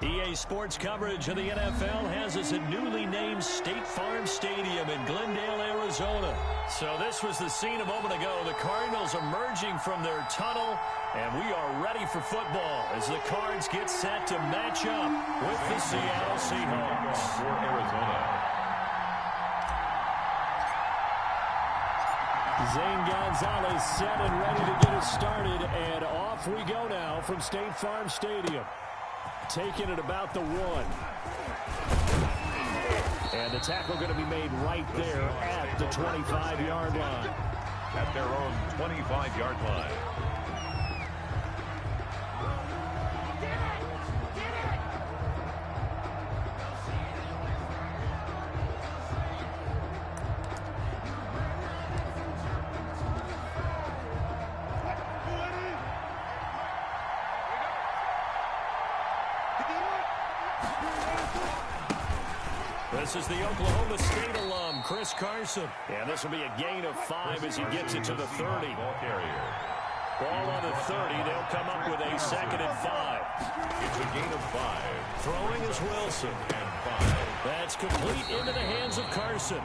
EA Sports coverage of the NFL has us at newly named State Farm Stadium in Glendale, Arizona. So this was the scene a moment ago. The Cardinals emerging from their tunnel, and we are ready for football as the Cards get set to match up with the Seattle Seahawks. For Arizona. Zane Gonzalez set and ready to get us started, and off we go now from State Farm Stadium. Taking it about the 1. And the tackle going to be made right there at the 25-yard line. At their own 25-yard line. This is the Oklahoma State alum, Chris Carson. And this will be a gain of 5 as he gets it to the 30. Ball on the 30. They'll come up with a 2nd and 5. It's a gain of 5. Throwing is Wilson. And 5. That's complete into the hands of Carson.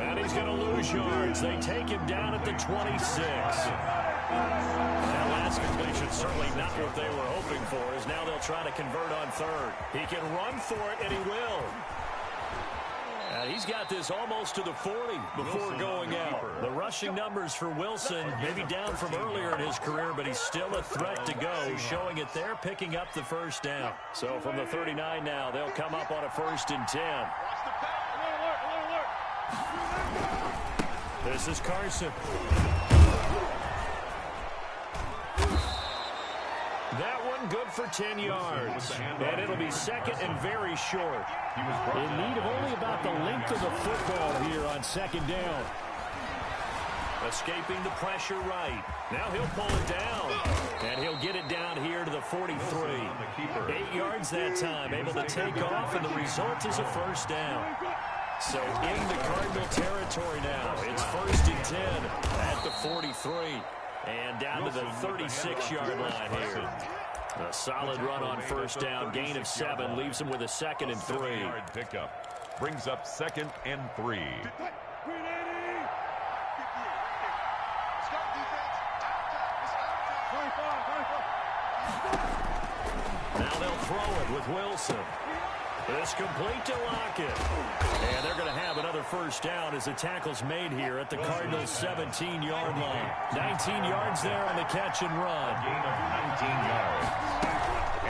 And he's going to lose yards. They take him down at the 26. That last completion certainly not what they were hoping for, as now they'll try to convert on 3rd. He can run for it, and he will. He's got this almost to the 40 before going out. The rushing numbers for Wilson maybe down from earlier in his career, but he's still a threat to go, showing it there, picking up the 1st down. So from the 39 now, they'll come up on a 1st and 10. This is Carson. That one good for 10 yards. And it'll be 2nd and very short. In need of only about the length of the football here on 2nd down. Escaping the pressure right. Now he'll pull it down. And he'll get it down here to the 43. 8 yards that time. Able to take off, and the result is a 1st down. So in the Cardinal territory now. It's 1st and 10 at the 43. And down to the 36-yard line here. A solid run on 1st down. Gain of 7 leaves him with a 2nd and 3. Pickup brings up 2nd and 3. Now they'll throw it with Wilson. It's complete to Lockett. And they're going to have another 1st down as the tackle's made here at the Cardinals' 17-yard line. 19 yards there on the catch and run. Gain of 19 yards.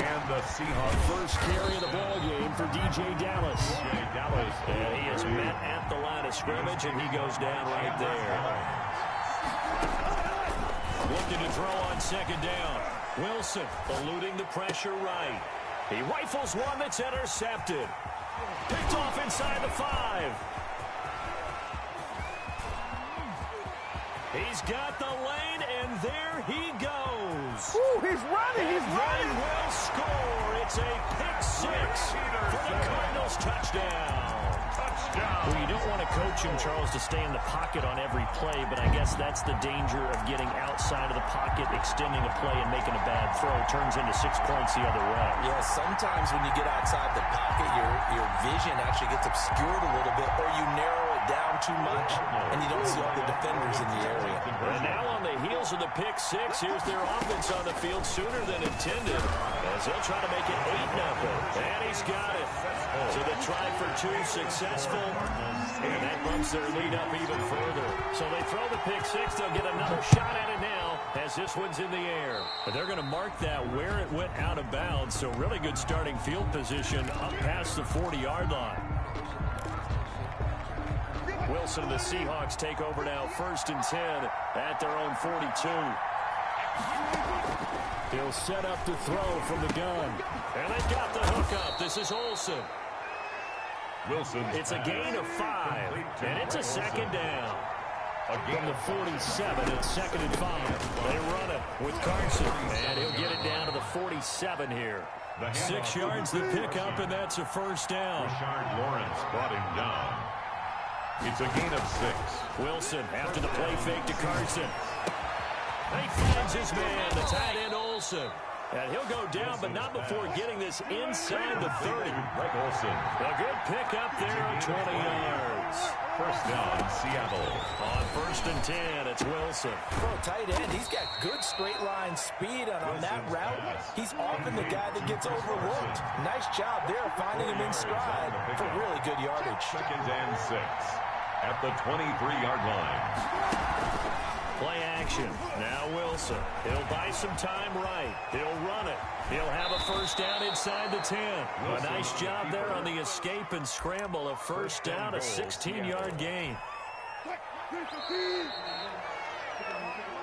And the Seahawks first carry of the ball game for DJ Dallas. And he is met at the line of scrimmage, and he goes down right there. Looking to throw on 2nd down. Wilson eluding the pressure right. He rifles one that's intercepted. Picked off inside the 5. He's got the lane, and there he goes. Ooh, he's running, he's running. They will score. It's a pick 6 for the Cardinals. Touchdown. Well, you don't want to coach him, Charles, to stay in the pocket on every play, but I guess that's the danger of getting outside of the pocket, extending a play, and making a bad throw. It turns into 6 points the other way. Yeah, sometimes when you get outside the pocket, your vision actually gets obscured a little bit, or you narrow it down too much, and you don't see all the defenders in the area. And now on the heels of the pick 6, here's their offense on the field sooner than intended, as they'll try to make it 8-0. And he's got it. So the try for 2 successful, and that bumps their lead up even further. So they throw the pick 6. They'll get another shot at it now as this one's in the air. But they're going to mark that where it went out of bounds. So really good starting field position up past the 40-yard line. Wilson and the Seahawks take over now, 1st and 10 at their own 42. He'll set up to throw from the gun. And they got the hook up. This is Olsen. Wilson. It's a gain of 5, and it's a 2nd down. From the 47, it's 2nd and 5. They run it with Carson, and he'll get it down to the 47 here. 6 yards the pickup, and that's a 1st down. Richard Lawrence brought him down. It's a gain of 6. Wilson after the play fake to Carson. He finds his man, the tight end Olsen. And he'll go down, but not before getting this inside the 30. A good pickup there at 20 yards. First down, Seattle. On 1st and 10, it's Wilson. Well, tight end, he's got good straight line speed, and on that route, he's often the guy that gets overlooked. Nice job there finding him in stride for really good yardage. 2nd and 6 at the 23-yard line. Play action. Now Wilson. He'll buy some time right. He'll run it. He'll have a first down inside the 10. A nice job there on the escape and scramble. A first down, a 16-yard gain.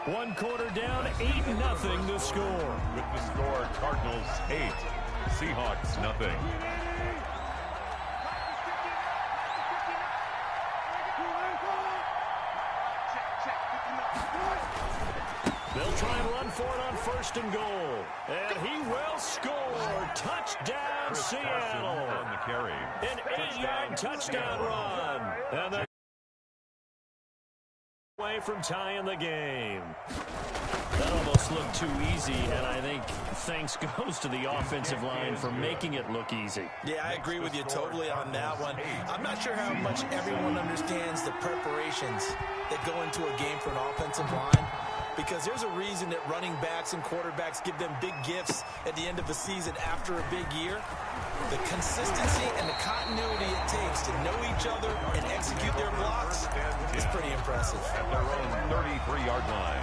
1 quarter down, 8-0 to score. With the score, Cardinals 8, Seahawks nothing. They'll try and run for it on 1st and goal. And he will score. Touchdown, Seattle. On the carry. An 8-yard touchdown run. And they away from tying the game. That almost looked too easy, and I think thanks goes to the offensive line for making it look easy. Yeah, I agree with you totally on that one. I'm not sure how much everyone understands the preparations that go into a game for an offensive line, because there's a reason that running backs and quarterbacks give them big gifts at the end of the season after a big year. The consistency and the continuity it takes to know each other and execute their blocks is pretty impressive. At their own 33-yard line.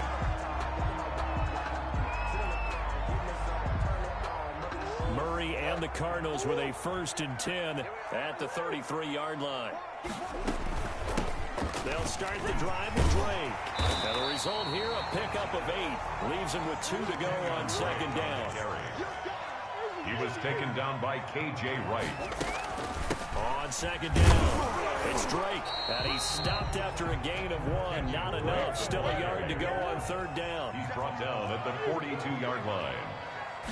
Murray and the Cardinals with a 1st and 10 at the 33-yard line. They'll start the drive with Drake. And the result here, a pickup of 8. Leaves him with 2 to go on 2nd down. He was taken down by K.J. Wright. On 2nd down, it's Drake. And he's stopped after a gain of 1. Not enough. Still a yard to go on 3rd down. He's brought down at the 42-yard line.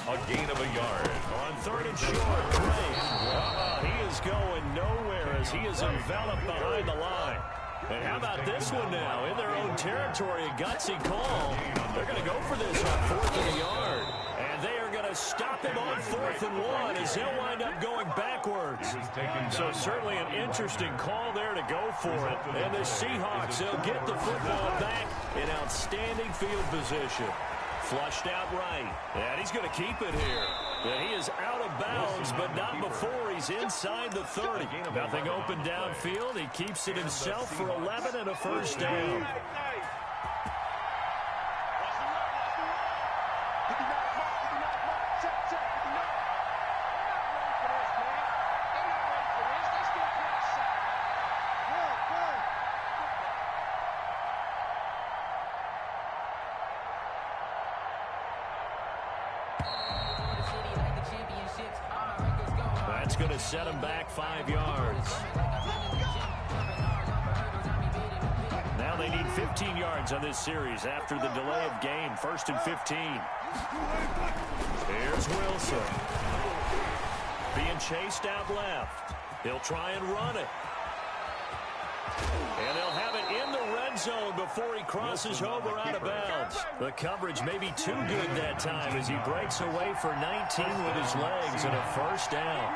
A gain of a yard. On 3rd and short, Drake. He is going nowhere as he is enveloped behind the line. And how about this one now? In their own territory, a gutsy call. They're going to go for this on 4th and a yard. And they are going to stop him on 4th and 1 as he'll wind up going backwards. So certainly an interesting call there to go for it. And the Seahawks, they'll get the football back in outstanding field position. Flushed out right. And he's going to keep it here. And he is out of bounds, but not before he's inside the 30. Nothing open downfield. He keeps it himself for 11 and a first down. That's going to set him back 5 yards. Now they need 15 yards on this series after the delay of game. 1st and 15. Here's Wilson. Being chased out left. He'll try and run it. And they'll have it in the red zone before he crosses over out of bounds. The coverage may be too good that time as he breaks away for 19 with his legs and a first down.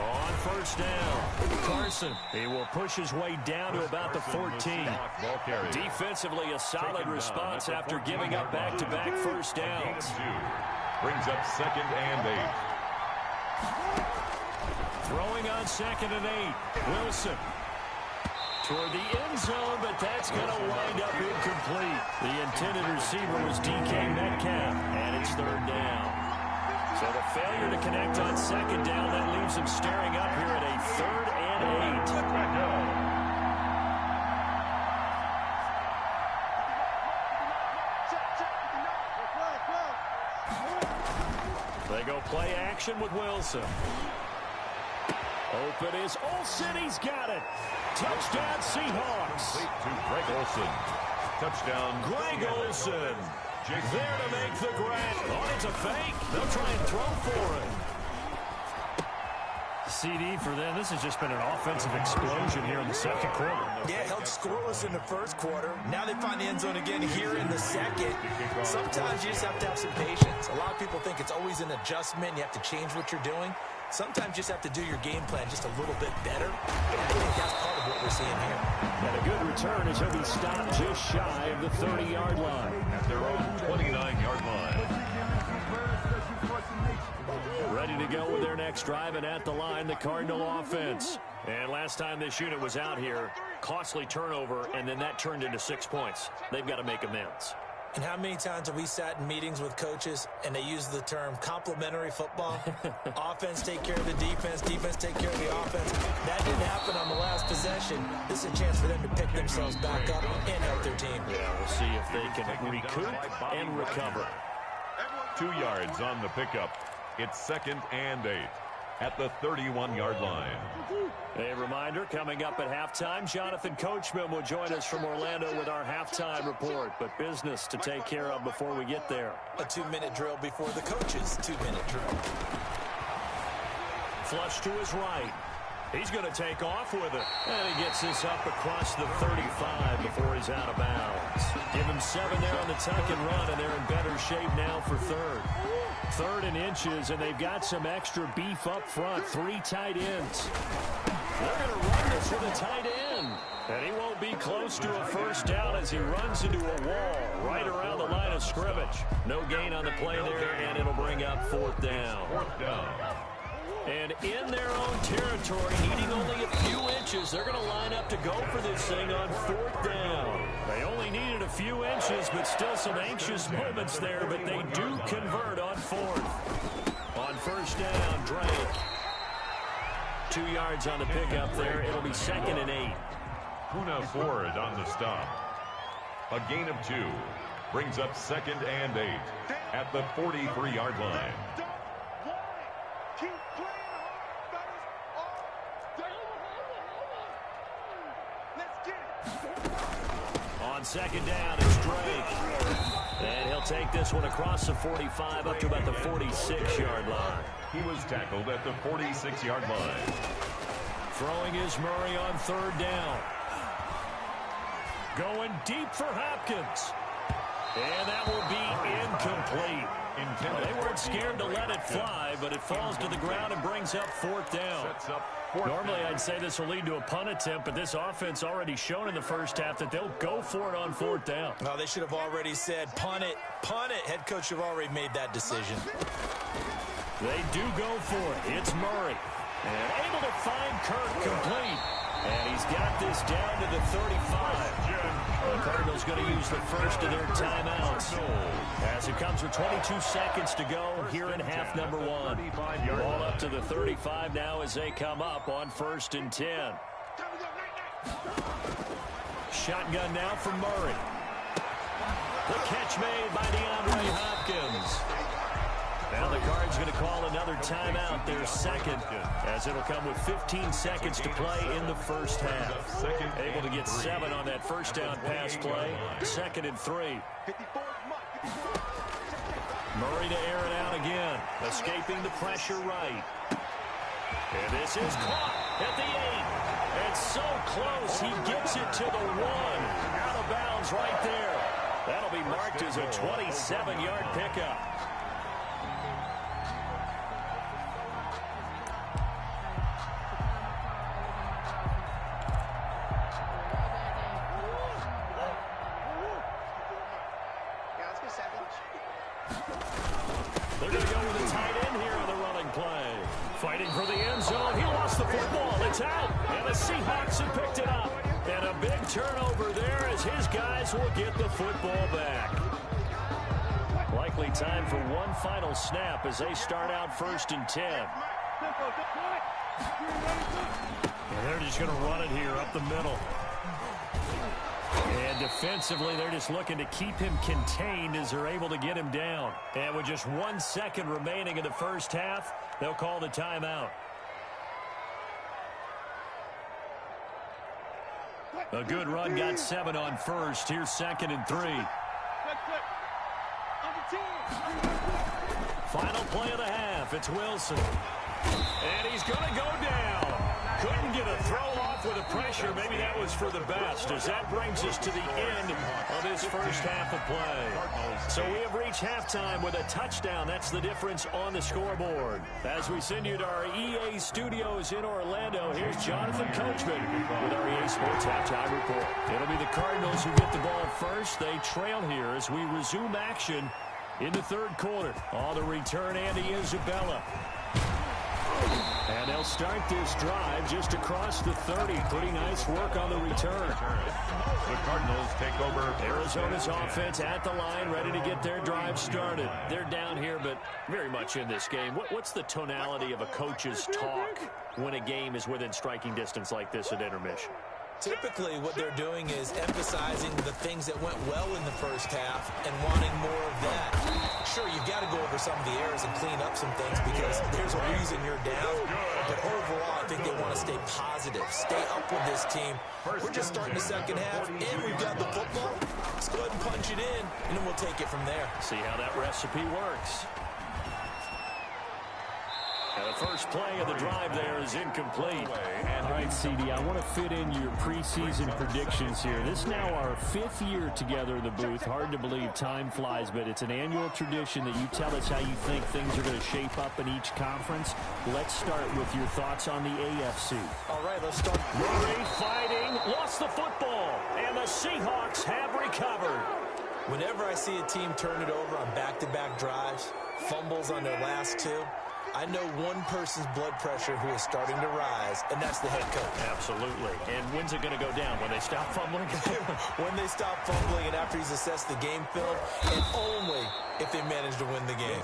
On 1st down, Carson. He will push his way down to about the 14. Defensively, a solid response after giving up back-to-back first downs. Brings up 2nd and 8. Throwing on 2nd and 8. Wilson toward the end zone, but that's going to wind up incomplete. The intended receiver was DK Metcalf, and it's 3rd down. So the failure to connect on 2nd down, that leaves him staring up here at a 3rd and 8. They go play action with Wilson. Open is Olsen. He's got it. Touchdown, Seahawks. To Greg Olsen. Touchdown, Greg Olsen. There to make the grab. Oh, it's a fake. They'll try and throw for it. CD for them. This has just been an offensive explosion here in the second quarter. Yeah, held scoreless in the first quarter. Now they find the end zone again here in the second. Sometimes you just have to have some patience. A lot of people think it's always an adjustment. You have to change what you're doing. Sometimes you just have to do your game plan just a little bit better. And I think that's part of what we're seeing here. And a good return as he'll be stopped just shy of the 30-yard line. At their own 29-yard line. Ready to go with their next drive, and at the line, the Cardinal offense. And last time this unit was out here, costly turnover, and then that turned into 6 points. They've got to make amends. And how many times have we sat in meetings with coaches and they use the term complementary football? Offense take care of the defense, defense take care of the offense. That didn't happen on the last possession. This is a chance for them to pick themselves back up and help their team. Yeah, we'll see if they can recoup and recover. 2 yards on the pickup. It's 2nd and 8 at the 31-yard line. A reminder, coming up at halftime, Jonathan Coachman will join us from Orlando with our halftime report. But business to take care of before we get there. A 2-minute drill before the coach's 2-minute drill. Flush to his right. He's going to take off with it. And he gets this up across the 35 before he's out of bounds. Give him 7 there on the tuck and run, and they're in better shape now for third. 3rd and inches, and they've got some extra beef up front. 3 tight ends. They're going to run this with a tight end. And he won't be close to a first down as he runs into a wall right around the line of scrimmage. No gain on the play there, and it'll bring up 4th down. 4th down. And in their own territory, needing only a few inches, they're going to line up to go for this thing on 4th down. They only needed a few inches, but still some anxious moments there, but they do convert on 4th. On first down, Drake. 2 yards on the pickup there. It'll be 2nd and 8. Poona Ford on the stop. A gain of 2. Brings up 2nd and 8 at the 43-yard line. On 2nd down, it's Drake. And he'll take this one across the 45 up to about the 46-yard line. He was tackled at the 46-yard line. Throwing is Murray on 3rd down. Going deep for Hopkins. And that will be incomplete. Well, they weren't scared to let it fly, but it falls to the ground and brings up 4th down. Normally, I'd say this will lead to a punt attempt, but this offense already shown in the first half that they'll go for it on 4th down. No, they should have already said, punt it, punt it. Head coach should have already made that decision. They do go for it. It's Murray. And able to find Kirk complete. And he's got this down to the 35. The Cardinals going to use the first of their timeouts as it comes with 22 seconds to go here in half number 1. Ball up to the 35 now as they come up on 1st and 10. Shotgun now from Murray. The catch made by DeAndre Hopkins. Now the Cards going to call another timeout, their 2nd, as it'll come with 15 seconds to play in the first half. Able to get 7 on that first down pass play. 2nd and 3. Murray to air it out again, escaping the pressure right. And this is caught at the 8. And so close, he gets it to the 1. Out of bounds right there. That'll be marked as a 27-yard pickup. They're going to go with a tight end here on the running play. Fighting for the end zone. He lost the football. It's out. And the Seahawks have picked it up. And a big turnover there as his guys will get the football back. Likely time for one final snap as they start out 1st and 10. And they're just going to run it here up the middle. And defensively, they're just looking to keep him contained as they're able to get him down. And with just 1 second remaining in the first half, they'll call the timeout. A good run, got 7 on 1st. Here's 2nd and 3. Final play of the half. It's Wilson. And he's going to go down. Couldn't get a throw off with the pressure. Maybe that was for the best, as that brings us to the end of this first half of play. So we have reached halftime with a touchdown. That's the difference on the scoreboard. As we send you to our EA studios in Orlando, here's Jonathan Coachman with our EA Sports Halftime Report. It'll be the Cardinals who get the ball first. They trail here as we resume action in the third quarter. On the return, Andy Isabella. And they'll start this drive just across the 30. Pretty nice work on the return. The Cardinals take over. Arizona's offense at the line, ready to get their drive started. They're down here, but very much in this game. What's the tonality of a coach's talk when a game is within striking distance like this at intermission? Typically, what they're doing is emphasizing the things that went well in the first half and wanting more of that. Sure, you've got to go over some of the errors and clean up some things because there's a reason you're down. But overall, I think they want to stay positive, stay up with this team. We're just starting the second half, and we've got the football. Let's go ahead and punch it in, and then we'll take it from there. See how that recipe works. And the first play of the drive there is incomplete. All right, CD, I want to fit in your preseason predictions here. This is now our 5th year together in the booth. Hard to believe time flies, but it's an annual tradition that you tell us how you think things are going to shape up in each conference. Let's start with your thoughts on the AFC. All right, let's start. Murray fighting, lost the football, and the Seahawks have recovered. Whenever I see a team turn it over on back-to-back drives, fumbles on their last two, I know one person's blood pressure who is starting to rise, and that's the head coach. Absolutely. And when's it going to go down? When they stop fumbling? When they stop fumbling and after he's assessed the game film, and only if they manage to win the game.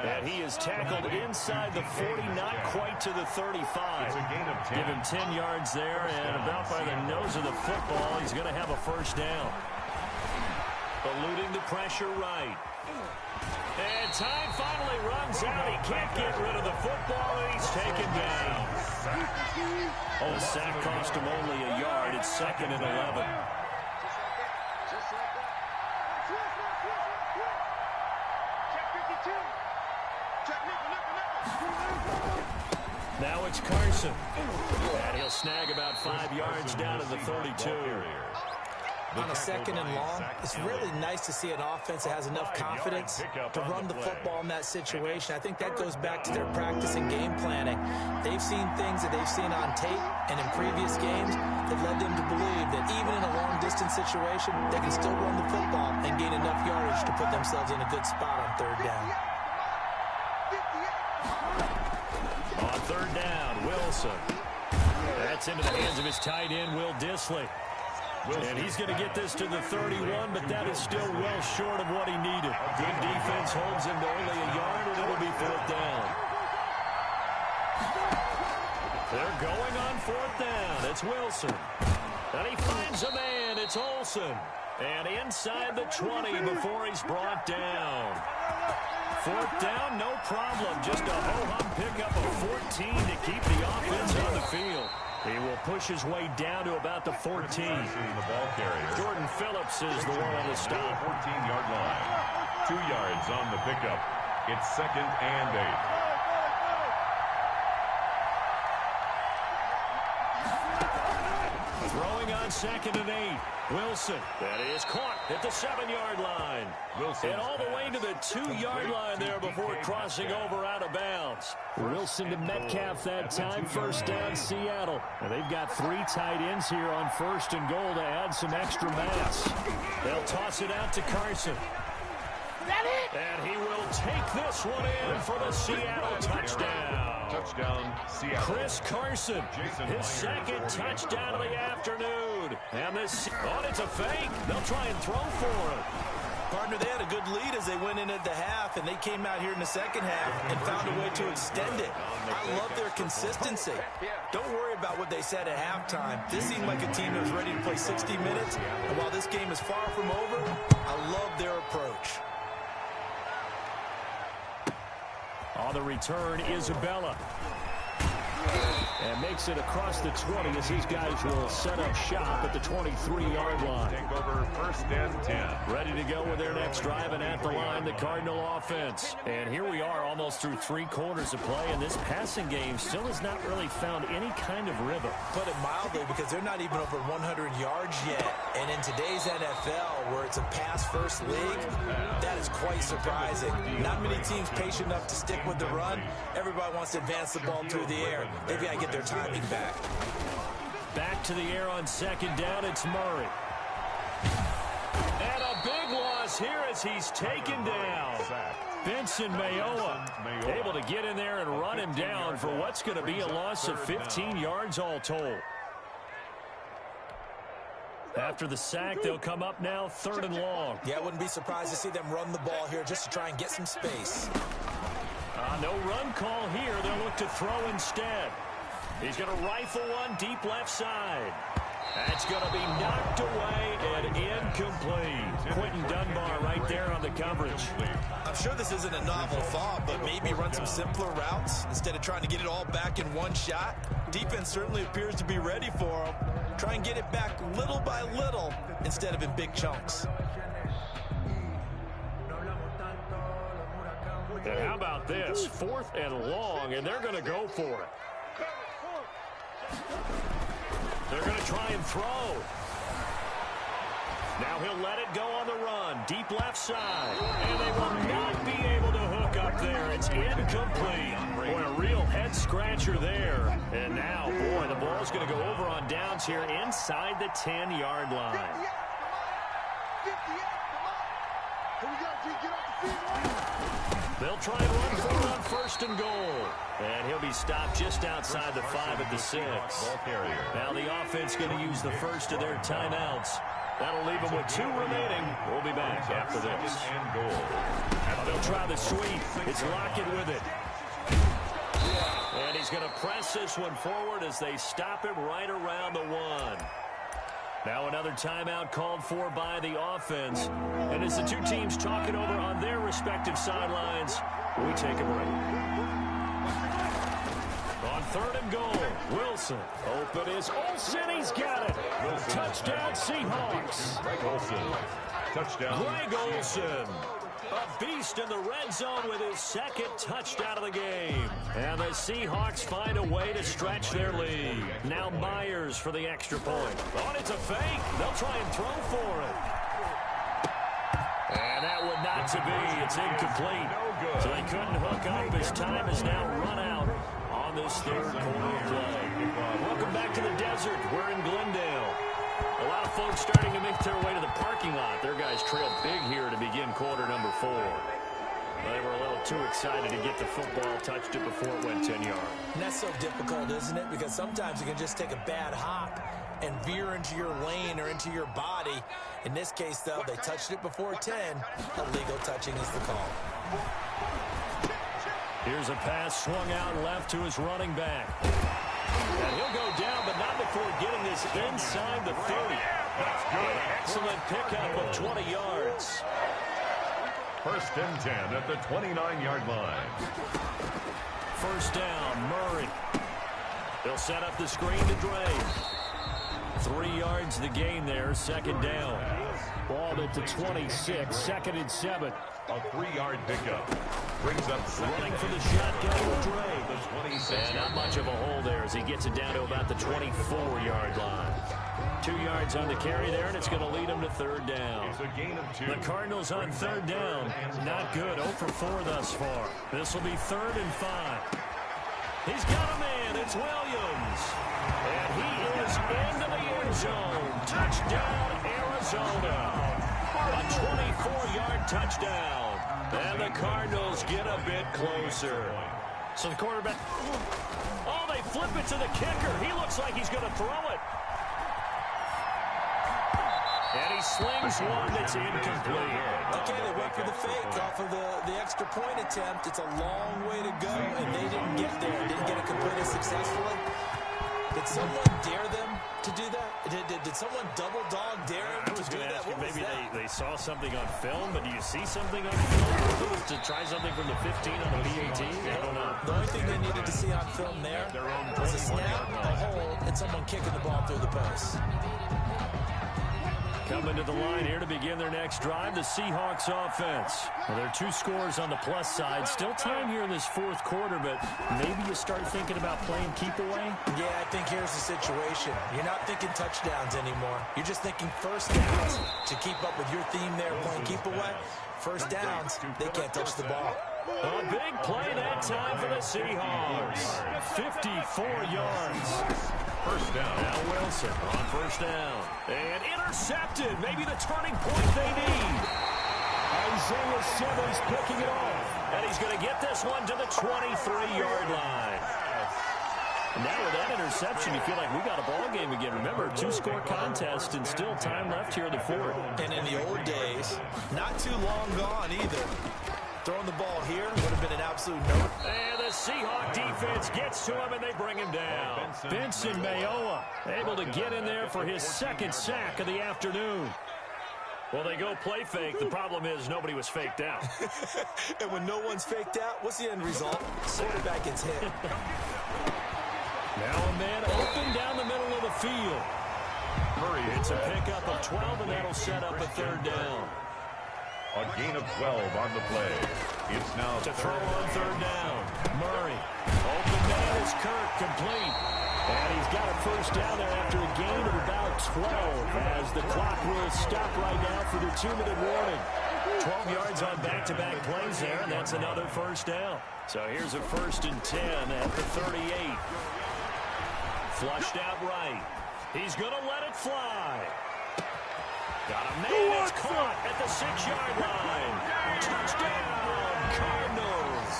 And he is tackled inside the 40, not quite to the 35. Give him 10 yards there, and about by the nose of the football, he's going to have a first down. Eluding the pressure right. And time finally runs out. He can't get rid of the football, and he's taken down. Oh, the sack cost him only a yard. It's 2nd and 11. Now it's Carson. And he'll snag about 5 yards down to the 32. On a 2nd and long, it's really nice to see an offense that has enough confidence to run the football in that situation. I think that goes back to their practice and game planning. They've seen things that they've seen on tape and in previous games that led them to believe that even in a long-distance situation, they can still run the football and gain enough yardage to put themselves in a good spot on 3rd down. On 3rd down, Wilson. That's into the hands of his tight end, Will Dissly. And he's going to get this to the 31, but that is still well short of what he needed. Good defense holds him to only a yard, and it'll be 4th down. They're going on 4th down. It's Wilson. And he finds a man. It's Olsen. And inside the 20 before he's brought down. 4th down, no problem. Just a ho-hum pickup of 14 to keep the offense on the field. He will push his way down to about the 14. The ball carrier. Jordan Phillips is the one on the stop. 14-yard line. 2 yards on the pickup. It's 2nd and 8. Throwing on 2nd and 8. Wilson. That is caught at the 7-yard line. Wilson. And all the way to the 2-yard line there before crossing over out of bounds. Wilson to Metcalf that time. 1st down, Seattle. And they've got 3 tight ends here on 1st and goal to add some extra mass. They'll toss it out to Carson. And he will take this one in for the Seattle touchdown. Touchdown, Seattle. Chris Carson, his 2nd touchdown of the afternoon. And this, it's a fake. They'll try and throw for it. Partner, they had a good lead as they went in at the half, and they came out here in the 2nd half and found a way to extend it. I love their consistency. Don't worry about what they said at halftime. This seemed like a team that was ready to play 60 minutes, and while this game is far from over, I love their approach. On the return, Isabella. And makes it across the 20 as these guys will set up shop at the 23-yard line. Take over 1st and 10. Ready to go with their next drive, and at the line, the Cardinal offense. And here we are almost through 3 quarters of play, and this passing game still has not really found any kind of rhythm. Put it mildly, because they're not even over 100 yards yet. And in today's NFL, where it's a pass-first league, that is quite surprising. Not many teams patient enough to stick with the run. Everybody wants to advance the ball through the air. They've got to get their timing back. Back to the air on 2nd down, it's Murray. And a big loss here as he's taken down. Benson Mayowa able to get in there and run him down for what's going to be a loss of 15 yards all told. After the sack, they'll come up now 3rd and long. Yeah, I wouldn't be surprised to see them run the ball here just to try and get some space. No run call here. They'll look to throw instead. He's going to rifle one deep left side. That's going to be knocked away and incomplete. Quentin Dunbar right there on the coverage. I'm sure this isn't a novel thought, but maybe run some simpler routes instead of trying to get it all back in one shot. Defense certainly appears to be ready for him. Try and get it back little by little instead of in big chunks. And how about this? 4th and long, and they're going to go for it. They're going to try and throw. Now he'll let it go on the run. Deep left side. And they will not be able to hook up there. It's incomplete. Boy, a real head-scratcher there. And now, boy, the ball's going to go over on downs here inside the 10-yard line. They'll try and run for it on 1st and goal. And he'll be stopped just outside the 5 at the 6. Now the offense going to use the first of their timeouts. That'll leave them with 2 remaining. We'll be back after this. They'll try the sweep. It's Lockett with it. And he's going to press this one forward as they stop him right around the 1. Now another timeout called for by the offense. And as the 2 teams talk it over on their respective sidelines, we take a break. On 3rd and goal, Wilson. Open is Olsen. He's got it. Wilson. Touchdown, Seahawks. Greg Olsen. Touchdown. Greg Olsen. A beast in the red zone with his 2nd touchdown of the game. And the Seahawks find a way to stretch their lead. Now Myers for the extra point. Oh, it's a fake. They'll try and throw for it. And that would not to be. It's incomplete. So they couldn't hook up. His time is now run out on this 3rd quarter play. Welcome back to the desert. We're in Glendale. A lot of folks starting to make their way to the parking lot. Their guys trailed big here to begin quarter number 4. They were a little too excited to get the football, touched it before it went 10 yards. And that's so difficult, isn't it? Because sometimes you can just take a bad hop and veer into your lane or into your body. In this case, though, they touched it before 10. Illegal touching is the call. Here's a pass swung out left to his running back. And he'll go down, but not before getting this inside the 30. That's good. Excellent pickup of 20 yards. 1st and 10 at the 29-yard line. 1st down, Murray. They'll set up the screen to Dre. 3 yards the gain there, 2nd down. Ball at the 26, 2nd and 7. A 3-yard pickup. Brings up running for the shotgun with Dre. And not much of a hole there as he gets it down to about the 24-yard line. 2 yards on the carry there, and it's going to lead him to 3rd down. It's a gain of 2. The Cardinals on 3rd down. Not good. 0 for 4 thus far. This will be 3rd and 5. He's got a man. It's Williams. And he is into the end zone. Touchdown, Arizona. A 24-yard touchdown. And the Cardinals get a bit closer. So the quarterback, oh, they flip it to the kicker. He looks like he's going to throw it. And he slings one that's incomplete. Okay, they went for the fake off of the extra point attempt. It's a long way to go, and they didn't get there. Didn't get it completed successfully. Did someone dare them to do that? Did someone double dog dare him I was to do going to that? ask you, What was maybe that? they saw something on film, but do you see something on film to try something from the 15 on the PAT? I don't know. The only thing they needed to see on film there was a snap, a hold, and someone kicking the ball through the post. Coming to the line here to begin their next drive, the Seahawks offense. Well, there are 2 scores on the plus side. Still time here in this fourth quarter, but maybe you start thinking about playing keep away? Yeah, I think here's the situation. You're not thinking touchdowns anymore. You're just thinking first downs to keep up with your theme there, playing keep away. First downs, they can't touch the ball. A big play that time for the Seahawks. 54 yards. First down. Now Wilson on first down. And intercepted. Maybe the turning point they need. Isaiah Simmons picking it off. And he's going to get this one to the 23-yard line. And now with that interception, you feel like we got a ball game again. Remember, 2-score contest and still time left here in the fourth. And in the old days, not too long gone either. Throwing the ball here would have been an absolute no. And the Seahawk defense gets to him, and they bring him down. Benson Mayowa able to get in there for his second sack of the afternoon. Well, they go play fake. The problem is nobody was faked out. And when no one's faked out, what's the end result? Quarterback gets hit. Now a man open down the middle of the field. Murray, it's a pickup of 12, and that'll set up a third down. A gain of 12 on the play. It's now To throw on third down. Murray. Open man is Kirk, complete. And he's got a first down there after a gain of about 12 as the clock will stop right now for the 2-minute warning. 12 yards on back-to-back plays there, and that's another first down. So here's a 1st and 10 at the 38. Flushed out right. He's going to let it fly. Got a man, it's caught at the 6-yard line. Touchdown, Cardinals.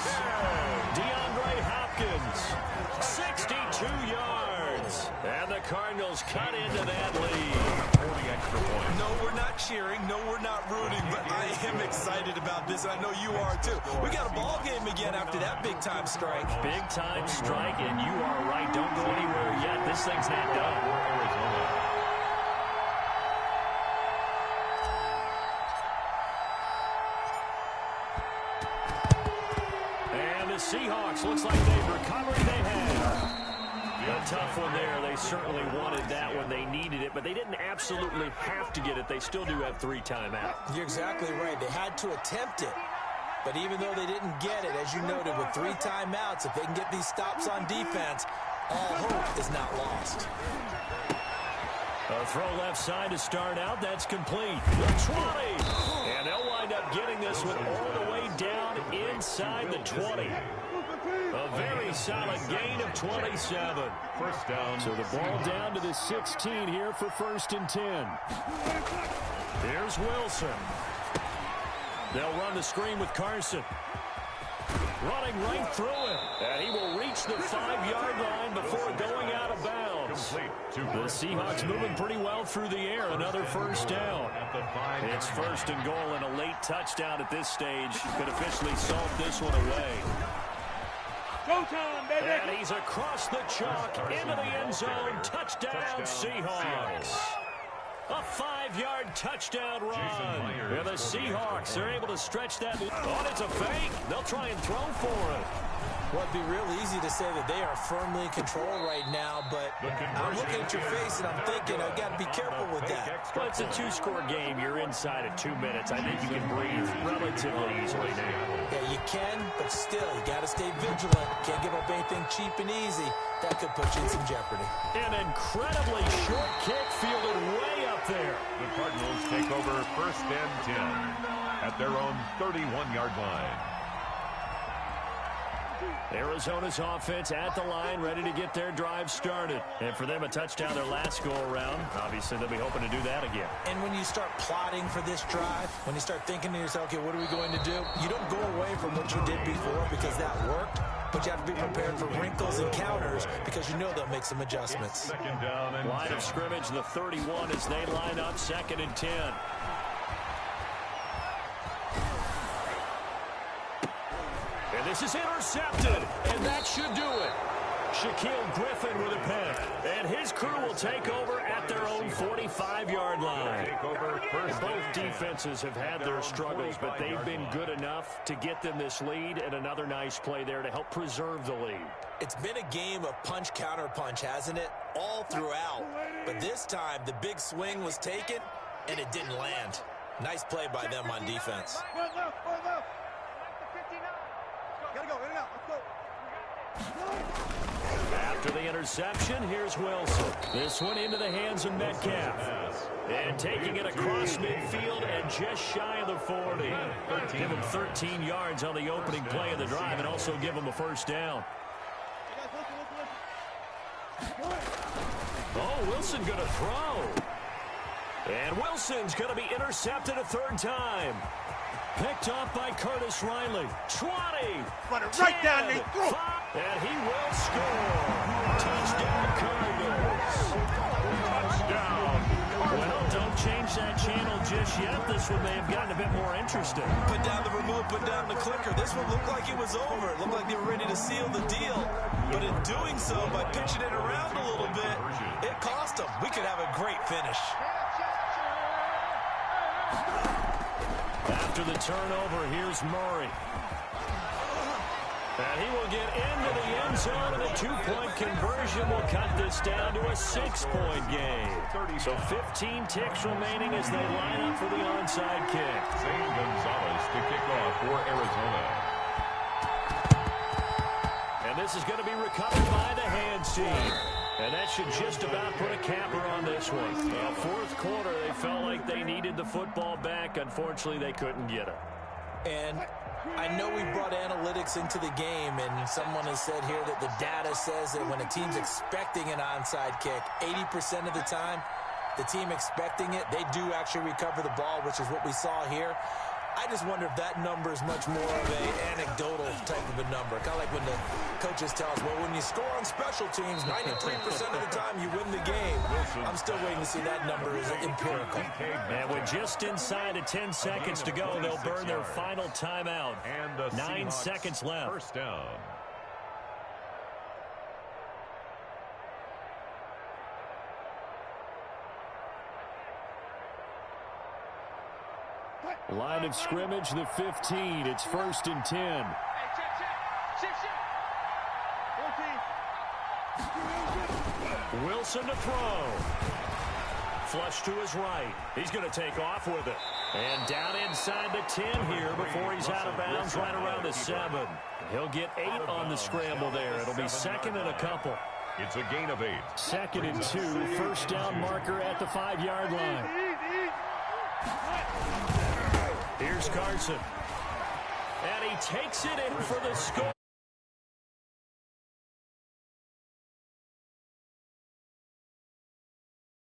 DeAndre Hopkins, 62 yards. And the Cardinals cut into that lead. 40 extra points. No, we're not cheering. No, we're not rooting. But I am excited about this. I know you are, too. We got a ball game again after that big-time strike. Big-time strike, and you are right. Don't go anywhere yet. This thing's not done. Arizona. Seahawks, looks like they've recovered. They have. A tough one there. They certainly wanted that one. They needed it, but they didn't absolutely have to get it. They still do have 3 timeouts. You're exactly right. They had to attempt it. But even though they didn't get it, as you noted, with 3 timeouts, if they can get these stops on defense, all hope is not lost. A throw left side to start out. That's complete. The 20. And they'll wind up getting this one all the way down inside the 20. A very solid gain of 27. First down. So the ball down to the 16 here for 1st and 10. Here's Wilson. They'll run the screen with Carson. Running right through him. And he will reach the 5-yard line before going out of bounds. The Seahawks moving pretty well through the air. Another first down. It's 1st and goal, and a late touchdown at this stage could officially solve this one away. Go time, baby. And he's across the chalk into the end zone. Touchdown, Seahawks. A 5-yard touchdown run. And the Seahawks are able to stretch that. Oh, it's a fake. They'll try and throw for it. Well, it'd be real easy to say that they are firmly in control right now, but I'm looking at your face and I'm thinking I've got to be careful with that. Well, it's a 2-score game. You're inside of 2 minutes. I think you can breathe relatively easily now. Yeah, you can, but still, you got to stay vigilant. Can't give up anything cheap and easy. That could put you in some jeopardy. An incredibly short kick fielded way up there. The Cardinals take over 1st and 10 at their own 31-yard line. Arizona's offense at the line, ready to get their drive started. And for them, a touchdown their last go-around. Obviously, they'll be hoping to do that again. And when you start plotting for this drive, when you start thinking to yourself, okay, what are we going to do? You don't go away from what you did before because that worked, but you have to be prepared for wrinkles and counters because you know they'll make some adjustments. Second down and Line of scrimmage, the 31 as they line up 2nd and 10. And this is intercepted, and that should do it. Shaquille Griffin with a pick, and his crew will take over at their own own 45-yard line. Both defenses have had their struggles, but they've been good enough to get them this lead, and another nice play there to help preserve the lead. It's been a game of punch-counter-punch, hasn't it? All throughout. But this time, the big swing was taken, and it didn't land. Nice play by them on defense. After the interception, here's Wilson. This one into the hands of Metcalf. And taking it across midfield and just shy of the 40. Give him 13 yards on the opening play of the drive and also give him a first down. Oh, Wilson going to throw. And Wilson's going to be intercepted a third time. Picked off by Curtis Riley. 20. Run it right down the throat. And he will score. Touchdown, Cardinals. Touchdown. Well, don't change that channel just yet. This one may have gotten a bit more interesting. Put down the remote, put down the clicker. This one looked like it was over. It looked like they were ready to seal the deal. But in doing so, by pitching it around a little bit, it cost them. We could have a great finish. After the turnover, here's Murray. And he will get into the end zone, and a two-point conversion will cut this down to a 6-point game. So 15 ticks remaining as they line up for the onside kick. Zane Gonzalez to kick off for Arizona. And this is going to be recovered by the hands team. And that should just about put a capper on this one. Now, fourth quarter, they felt like they needed the football back. Unfortunately, they couldn't get it. And I know we brought analytics into the game, and someone has said here that the data says that when a team's expecting an onside kick, 80% of the time, the team expecting it, they do actually recover the ball, which is what we saw here. I just wonder if that number is much more of an anecdotal type of a number. Kind of like when the coaches tell us, well, when you score on special teams, 93% of the time you win the game. I'm still waiting to see that number is empirical. And with just inside of 10 seconds to go, they'll burn their final timeout. 9 seconds left. First down. Line of scrimmage, the 15. It's 1st and 10. Wilson to throw. Flush to his right. He's going to take off with it. And down inside the 10 here before he's out of bounds right around the 7. He'll get 8 on the scramble there. It'll be second and a couple. It's a gain of 8. 2nd and 2. First down marker at the 5-yard line. Here's Carson. And he takes it in for the score.